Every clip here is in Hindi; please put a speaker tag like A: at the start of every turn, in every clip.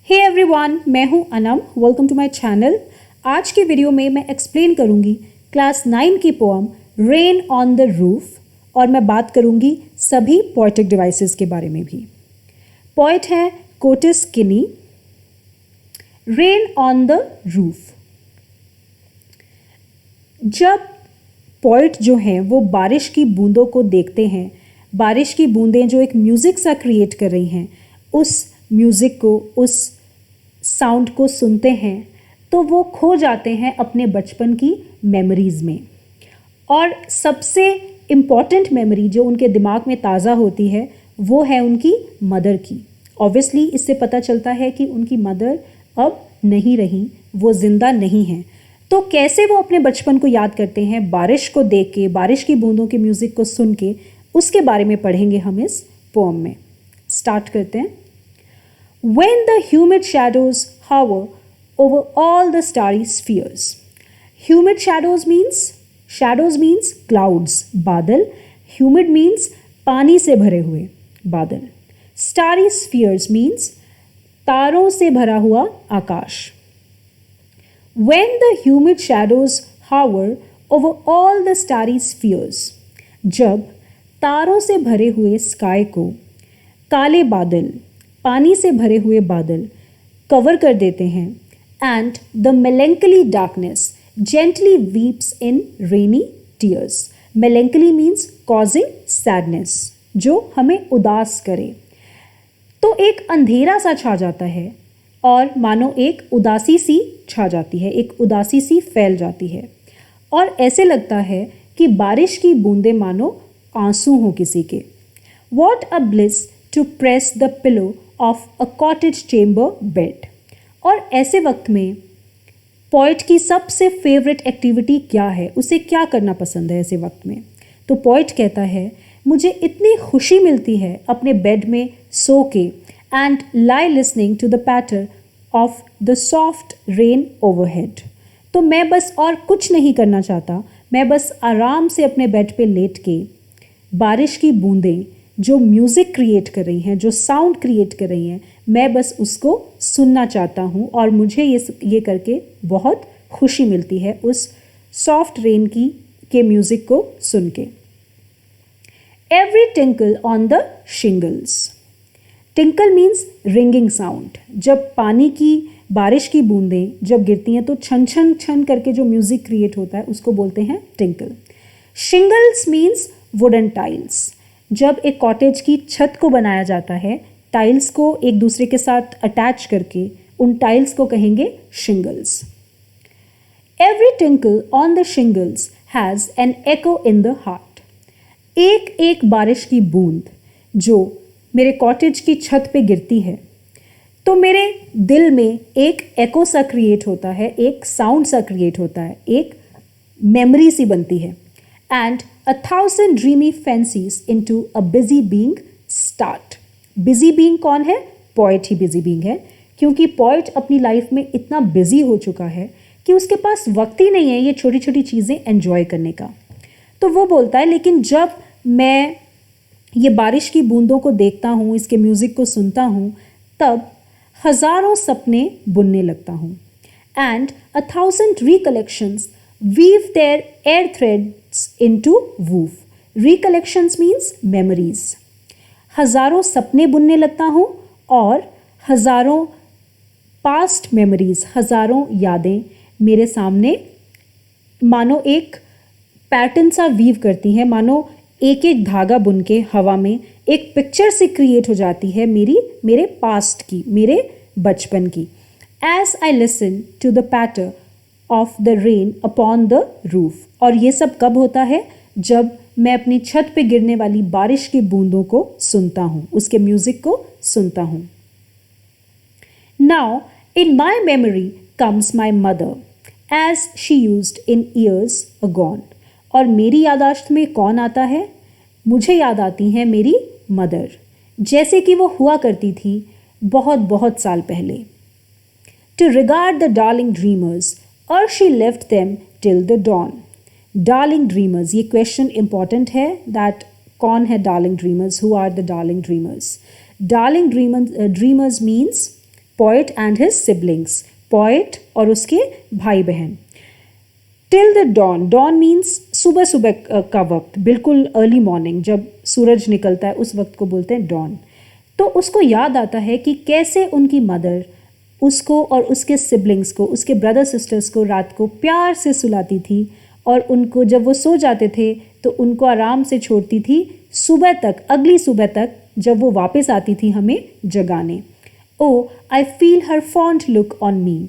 A: हे एवरीवन, मैं हूं Anam. Welcome to my channel. आज की वीडियो में मैं एक्सप्लेन करूंगी क्लास 9 की poem rain on the roof और मैं बात करूंगी सभी पोएटिक डिवाइसेस के बारे में भी। पोएट है कोटिस किनी। Rain on the roof. जब पोएट जो हैं वो बारिश की बूंदों को देखते हैं, बारिश की बूंदें जो एक म्यूज़िक सा क्रिएट कर रही हैं, उस म्यूज़िक को, उस साउंड को सुनते हैं तो वो खो जाते हैं अपने बचपन की मेमोरीज़ में। और सबसे इम्पॉर्टेंट मेमोरी जो उनके दिमाग में ताज़ा होती है वो है उनकी मदर की। ऑब्वियसली इससे पता चलता है कि उनकी मदर अब नहीं रही, वो ज़िंदा नहीं हैं। तो कैसे वो अपने बचपन को याद करते हैं बारिश को देख के, बारिश की बूंदों के म्यूज़िक को सुन के, उसके बारे में पढ़ेंगे हम इस पोएम में। स्टार्ट करते हैं। When the humid shadows hover over all the starry spheres. Humid shadows means clouds, बादल. Humid means पानी से भरे हुए बादल. Starry spheres means तारों से भरा हुआ आकाश. When the humid shadows hover over all the starry spheres. जब तारों से भरे हुए स्काई को काले बादल, पानी से भरे हुए बादल कवर कर देते हैं, and the melancholy darkness gently weeps in rainy tears. Melancholy means causing sadness, जो हमें उदास करे। तो एक अंधेरा सा छा जाता है और मानो एक उदासी सी छा जाती है, एक उदासी सी फैल जाती है और ऐसे लगता है कि बारिश की बूंदें मानो आंसू हों किसी के. What a bliss to press the pillow of a cottage chamber bed. और ऐसे वक्त में पोइट की सबसे फेवरेट एक्टिविटी क्या है, उसे क्या करना पसंद है ऐसे वक्त में? तो पोइट कहता है, मुझे इतनी खुशी मिलती है अपने बेड में सो के, and lie listening to the patter of the soft rain overhead. तो मैं बस और कुछ नहीं करना चाहता, मैं बस आराम से अपने बेड पे लेट के बारिश की बूंदें जो म्यूज़िक क्रिएट कर रही हैं, जो साउंड क्रिएट कर रही हैं, मैं बस उसको सुनना चाहता हूँ और मुझे ये करके बहुत खुशी मिलती है उस सॉफ्ट रेन के म्यूज़िक को सुन के. Every tinkle on the shingles. Tinkle means ringing sound. जब पानी की, बारिश की बूंदें जब गिरती हैं तो छन छन छन करके जो म्यूज़िक क्रिएट होता है उसको बोलते हैं tinkle. Shingles means wooden tiles. जब एक कॉटेज की छत को बनाया जाता है, टाइल्स को एक दूसरे के साथ अटैच करके, उन टाइल्स को कहेंगे shingles. Every tinkle on the shingles has an echo in the heart. एक एक बारिश की बूंद जो मेरे कॉटेज की छत पे गिरती है तो मेरे दिल में एक एको सा क्रिएट होता है, एक साउंड सा क्रिएट होता है, एक मेमोरी सी बनती है. And 1,000 dreamy fancies into a busy being start. Busy being कौन है? पोइट ही busy being है, क्योंकि पोइट अपनी लाइफ में इतना बिजी हो चुका है कि उसके पास वक्त ही नहीं है ये छोटी छोटी चीज़ें एंजॉय करने का. तो वो बोलता है, लेकिन जब मैं ये बारिश की बूंदों को देखता हूँ, इसके म्यूज़िक को सुनता हूँ, तब हज़ारों सपने बुनने लगता हूँ. And 1,000 recollections weave their air threads into woof. Recollections means memories. हज़ारों सपने बुनने लगता हूँ और हज़ारों पास्ट मेमोरीज, हज़ारों यादें मेरे सामने मानो एक पैटर्न सा वीव करती हैं, मानो एक एक धागा बुन के हवा में एक पिक्चर से क्रिएट हो जाती है मेरे पास्ट की, मेरे बचपन की. As I listen to the patter of the rain upon the roof. और ये सब कब होता है? जब मैं अपनी छत पे गिरने वाली बारिश की बूंदों को सुनता हूँ, उसके म्यूज़िक को सुनता हूँ. Now in my memory comes my mother as she used in years agone. और मेरी यादाश्त में कौन आता है? मुझे याद आती हैं मेरी मदर, जैसे कि वो हुआ करती थी बहुत बहुत साल पहले. To regard the darling dreamers और she left them till the dawn. Darling dreamers, ये क्वेश्चन इंपॉर्टेंट है, दैट कौन है darling dreamers, who are the darling dreamers? Darling dreamers means poet and his siblings, poet और उसके भाई बहन। Till the dawn, dawn means सुबह सुबह का वक्त, बिल्कुल अर्ली मॉर्निंग, जब सूरज निकलता है उस वक्त को बोलते हैं डॉन। तो उसको याद आता है कि कैसे उनकी मदर उसको और उसके सिबलिंग्स को, उसके ब्रदर सिस्टर्स को रात को प्यार से सुलाती थी और उनको जब वो सो जाते थे तो उनको आराम से छोड़ती थी सुबह तक, अगली सुबह तक, जब वो वापस आती थी हमें जगाने। Oh I feel her fond look on me.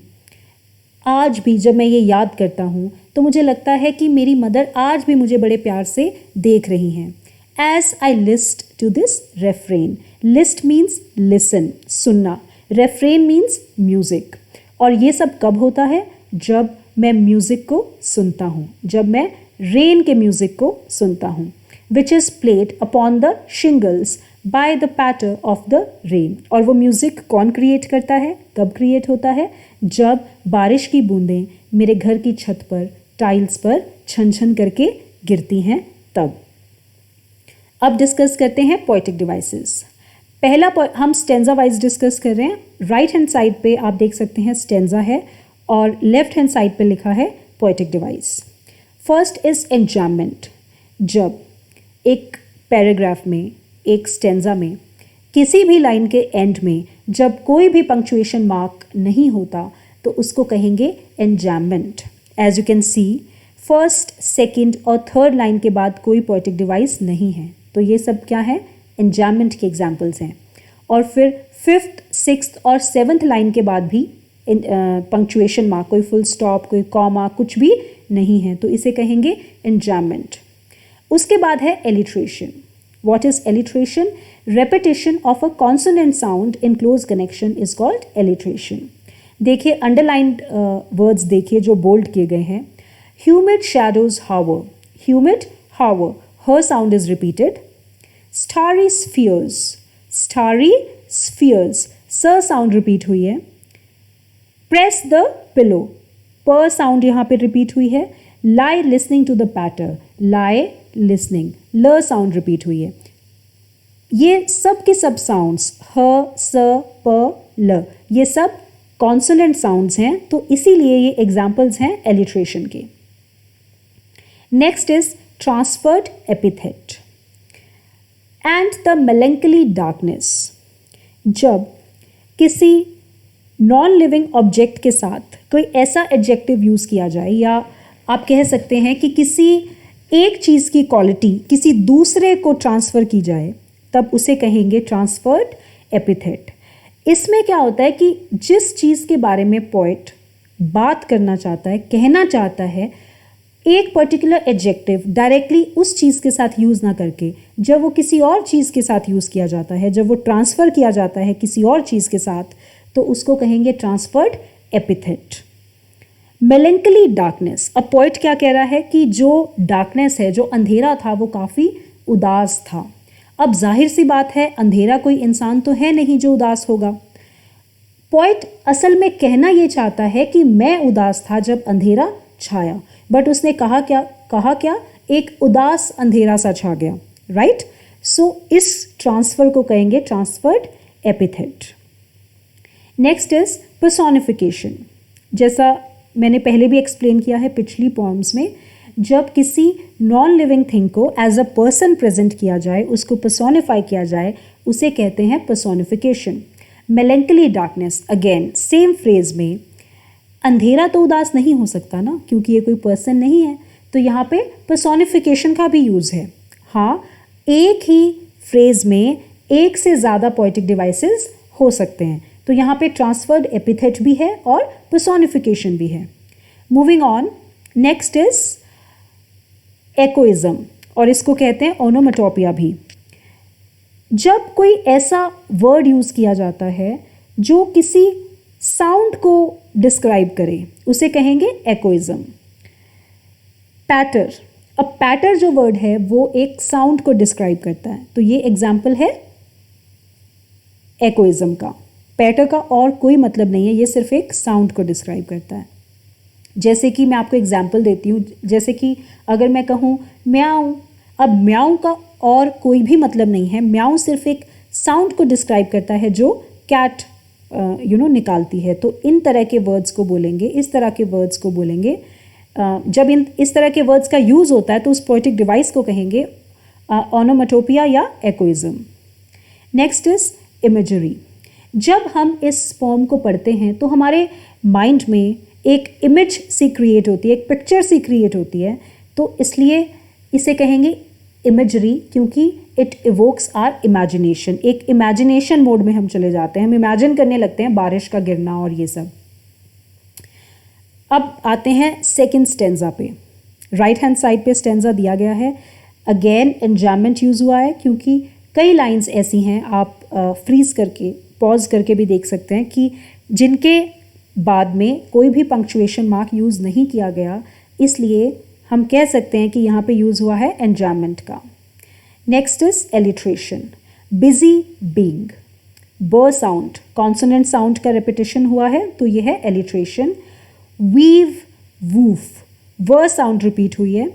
A: आज भी जब मैं ये याद करता हूँ तो मुझे लगता है कि मेरी मदर आज भी मुझे बड़े प्यार से देख रही हैं। As I list to this refrain, list means listen, सुनना, रेफ्रेन मीन्स म्यूज़िक। और ये सब कब होता है? जब मैं म्यूज़िक को सुनता हूँ, जब मैं रेन के म्यूज़िक को सुनता हूँ। Which is played upon the shingles by the patter of the rain. और वो म्यूज़िक कौन क्रिएट करता है, कब क्रिएट होता है? जब बारिश की बूंदें मेरे घर की छत पर, टाइल्स पर छन छन करके गिरती हैं तब। अब डिस्कस करते हैं पोएटिक डिवाइसेस। पहला हम स्टेंजा वाइज डिस्कस कर रहे हैं। राइट हैंड साइड पे आप देख सकते हैं स्टेंजा है और लेफ्ट हैंड साइड पे लिखा है poetic device. First is enjambment. जब एक पैराग्राफ में, एक स्टेंजा में, किसी भी लाइन के एंड में जब कोई भी पंक्चुएशन मार्क नहीं होता तो उसको कहेंगे enjambment. As you can see, first, second और थर्ड लाइन के बाद कोई पोएटिक डिवाइस नहीं है, तो ये सब क्या है? एंजाममेंट के एग्जाम्पल्स हैं। और फिर फिफ्थ, सिक्स्थ और सेवन्थ लाइन के बाद भी पंक्चुएशन मार्क, कोई फुल स्टॉप, कोई कॉमा, कुछ भी नहीं है, तो इसे कहेंगे एंजाममेंट। उसके बाद है alliteration. What is alliteration? Repetition of a consonant sound in close connection is called alliteration. देखिए अंडरलाइंड वर्ड्स देखिए जो बोल्ड किए गए हैं। Humid shadows hover. Humid hover. Her sound is repeated. Starry spheres. Starry spheres. Sir sound repeat हुई है। Press the pillow. Per sound यहाँ पे repeat हुई है। Lie listening to the patter. Lie listening. ल साउंड रिपीट हुई है। ये सब के सब साउंड्स ह, स, प, ल, ये सब कॉन्सोनेंट साउंड्स हैं, तो इसीलिए ये एग्जाम्पल्स हैं एलिट्रेशन के। Next is transferred epithet and the melancholy darkness. जब किसी नॉन लिविंग ऑब्जेक्ट के साथ कोई ऐसा एडजेक्टिव यूज़ किया जाए, या आप कह सकते हैं कि किसी एक चीज़ की क्वालिटी किसी दूसरे को ट्रांसफ़र की जाए, तब उसे कहेंगे ट्रांसफर्ड एपिथेट। इसमें क्या होता है कि जिस चीज़ के बारे में पोएट बात करना चाहता है, कहना चाहता है, एक पर्टिकुलर एडजेक्टिव डायरेक्टली उस चीज़ के साथ यूज़ ना करके जब वो किसी और चीज़ के साथ यूज़ किया जाता है, जब वो ट्रांसफ़र किया जाता है किसी और चीज़ के साथ, तो उसको कहेंगे ट्रांसफर्ड एपिथेट। मेलेंकली डार्कनेस। अब पोएट क्या कह रहा है कि जो डार्कनेस है, जो अंधेरा था, वो काफ़ी उदास था। अब जाहिर सी बात है, अंधेरा कोई इंसान तो है नहीं जो उदास होगा। पोएट असल में कहना ये चाहता है कि मैं उदास था जब अंधेरा छाया, बट उसने कहा क्या? एक उदास अंधेरा सा छा गया, राइट? सो इस ट्रांसफ़र को कहेंगे transferred epithet. Next is personification. जैसा मैंने पहले भी एक्सप्लेन किया है पिछली पॉइम्स में, जब किसी नॉन लिविंग थिंग को एज अ पर्सन प्रेजेंट किया जाए, उसको पर्सोनिफाई किया जाए, उसे कहते हैं personification. Melancholy darkness, again same phrase में, अंधेरा तो उदास नहीं हो सकता ना, क्योंकि ये कोई पर्सन नहीं है, तो यहाँ पे पर्सोनिफिकेशन का भी यूज़ है। हाँ, एक ही फ्रेज में एक से ज़्यादा पोएटिक डिवाइसेस हो सकते हैं, तो यहाँ पे ट्रांसफर्ड एपिथेट भी है और पर्सोनिफिकेशन भी है। मूविंग ऑन, नेक्स्ट इज एकोइज्म, और इसको कहते हैं ओनोमेटोपिया भी। जब कोई ऐसा वर्ड यूज़ किया जाता है जो किसी साउंड को डिस्क्राइब करे, उसे कहेंगे एकोइज्म। पैटर। अब पैटर जो वर्ड है वो एक साउंड को डिस्क्राइब करता है, तो ये एग्जाम्पल है एकोइज्म का। पैटर का और कोई मतलब नहीं है, ये सिर्फ एक साउंड को डिस्क्राइब करता है। जैसे कि मैं आपको एग्जाम्पल देती हूँ, जैसे कि अगर मैं कहूँ म्याऊं, अब म्याऊं का और कोई भी मतलब नहीं है, म्याऊं सिर्फ एक साउंड को डिस्क्राइब करता है जो कैट निकालती है। तो इन तरह के वर्ड्स को बोलेंगे, इस तरह के वर्ड्स को बोलेंगे। जब इस तरह के वर्ड्स का यूज़ होता है तो उस पोएटिक डिवाइस को कहेंगे ओनोमेटोपिया या एकोइज्म। Next is imagery. जब हम इस पोम को पढ़ते हैं तो हमारे माइंड में एक इमेज सी क्रिएट होती है, एक पिक्चर सी क्रिएट होती है, तो इसलिए इसे कहेंगे इमेजरी, क्योंकि इट इवोक्स आर इमेजिनेशन। एक इमेजिनेशन मोड में हम चले जाते हैं, हम इमेजिन करने लगते हैं बारिश का गिरना और ये सब। अब आते हैं सेकंड स्टेंजा पे। राइट हैंड साइड पे स्टेंजा दिया गया है। अगेन एंजाममेंट यूज़ हुआ है, क्योंकि कई लाइंस ऐसी हैं, आप फ्रीज करके पॉज करके भी देख सकते हैं कि जिनके बाद में कोई भी पंक्चुएशन मार्क यूज़ नहीं किया गया, इसलिए हम कह सकते हैं कि यहाँ पे यूज़ हुआ है एंजाममेंट का। Next is alliteration. Busy being, ब साउंड, कॉन्सोनेंट साउंड का रिपीटिशन हुआ है, तो ये है एलिट्रेशन। वीव, वूफ, व साउंड रिपीट हुई है।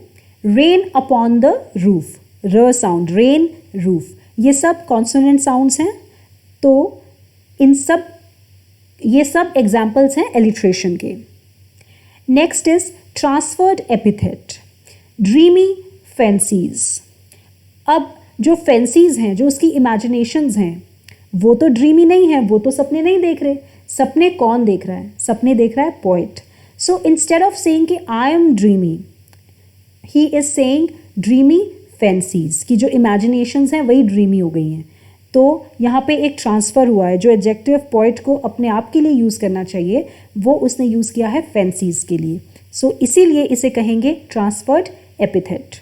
A: रेन अपॉन द रूफ, र साउंड, रेन, रूफ, ये सब कॉन्सोनेंट साउंड्स हैं। तो ये सब एग्जाम्पल्स हैं एलिट्रेशन के। Next is transferred epithet. Dreamy fancies. अब जो फैंसीज हैं, जो उसकी इमेजिनेशंस हैं, वो तो ड्रीमी नहीं है, वो तो सपने नहीं देख रहे। सपने कौन देख रहा है? सपने देख रहा है poet. So instead of saying कि I am dreamy, he is saying dreamy fancies, की जो इमेजिनेशंस हैं वही ड्रीमी हो गई हैं। तो यहाँ पे एक ट्रांसफ़र हुआ है। जो एडजेक्टिव पोएट को अपने आप के लिए यूज़ करना चाहिए, वो उसने यूज़ किया है फैंसीज के लिए। सो इसीलिए इसे कहेंगे transferred epithet.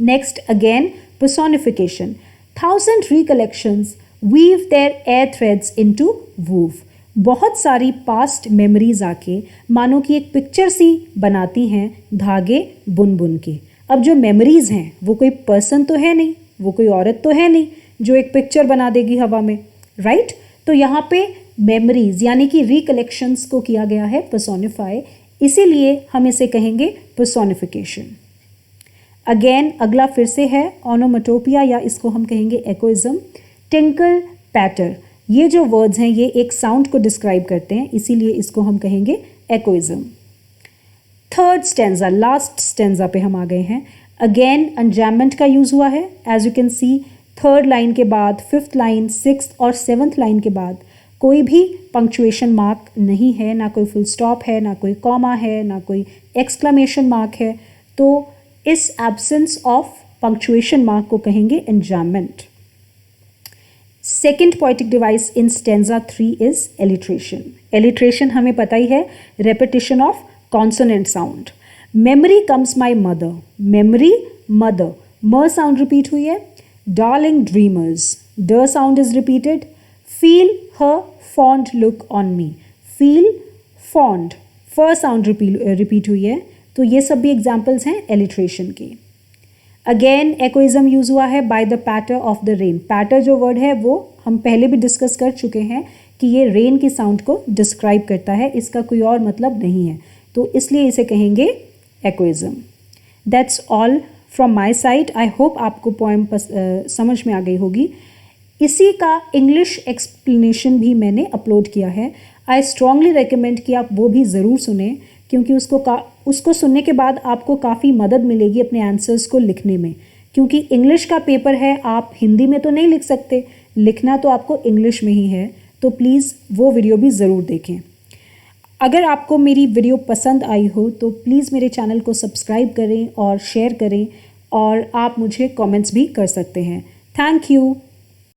A: Next again personification. 1000 recollections weave their air threads into woof. बहुत सारी पास्ट मेमोरीज आके मानो कि एक पिक्चर सी बनाती हैं धागे बुन बुन के। अब जो मेमोरीज हैं वो कोई पर्सन तो है नहीं, वो कोई औरत तो है नहीं जो एक पिक्चर बना देगी हवा में, राइट? तो यहाँ पे मेमोरीज यानी कि रिकलेक्शंस को किया गया है पर्सोनिफाई, इसीलिए हम इसे कहेंगे पर्सोनिफिकेशन। अगेन अगला फिर से है ओनोमेटोपिया, या इसको हम कहेंगे एकोइज्म। टिंकल, पैटर, ये जो वर्ड्स हैं ये एक साउंड को डिस्क्राइब करते हैं, इसीलिए इसको हम कहेंगे एकोइज्म। थर्ड स्टेंजा, लास्ट स्टेंजा पे हम आ गए हैं। अगेन एंजाममेंट का यूज़ हुआ है। As you can see, third line के बाद, फिफ्थ लाइन, सिक्स्थ और सेवन्थ लाइन के बाद कोई भी पंक्चुएशन मार्क नहीं है, ना कोई फुल स्टॉप है, ना कोई कॉमा है, ना कोई एक्सक्लेमेशन मार्क है। तो इस एब्सेंस ऑफ पंक्चुएशन मार्क को कहेंगे enjambment. Second poetic device in stanza 3 is alliteration. Alliteration हमें पता ही है, repetition of consonant sound. Memory comes my mother, memory, mother, म साउंड रिपीट हुई है। डार्लिंग ड्रीमर्स, ड sound is repeated. Feel her fond look on me, feel, fond, फ साउंड रिपीट हुई है। तो ये सब भी एग्जाम्पल्स हैं एलिट्रेशन के। अगेन एकोइज्म यूज़ हुआ है by the patter of the rain. Patter जो वर्ड है वो हम पहले भी डिस्कस कर चुके हैं कि ये रेन की साउंड को डिस्क्राइब करता है, इसका कोई और मतलब नहीं है, तो इसलिए इसे कहेंगे echoism. That's all from my side. I hope आपको पोएम समझ में आ गई होगी। इसी का इंग्लिश एक्सप्लेनेशन भी मैंने अपलोड किया है। आई स्ट्रांगली रिकमेंड कि आप वो भी ज़रूर सुने, क्योंकि उसको सुनने के बाद आपको काफ़ी मदद मिलेगी अपने आंसर्स को लिखने में। क्योंकि इंग्लिश का पेपर है, आप हिंदी में तो नहीं लिख सकते, लिखना तो आपको इंग्लिश में ही है। तो प्लीज़ वो वीडियो भी ज़रूर देखें। अगर आपको मेरी वीडियो पसंद आई हो तो प्लीज़ मेरे चैनल को सब्सक्राइब करें और शेयर करें, और आप मुझे कमेंट्स भी कर सकते हैं। Thank you.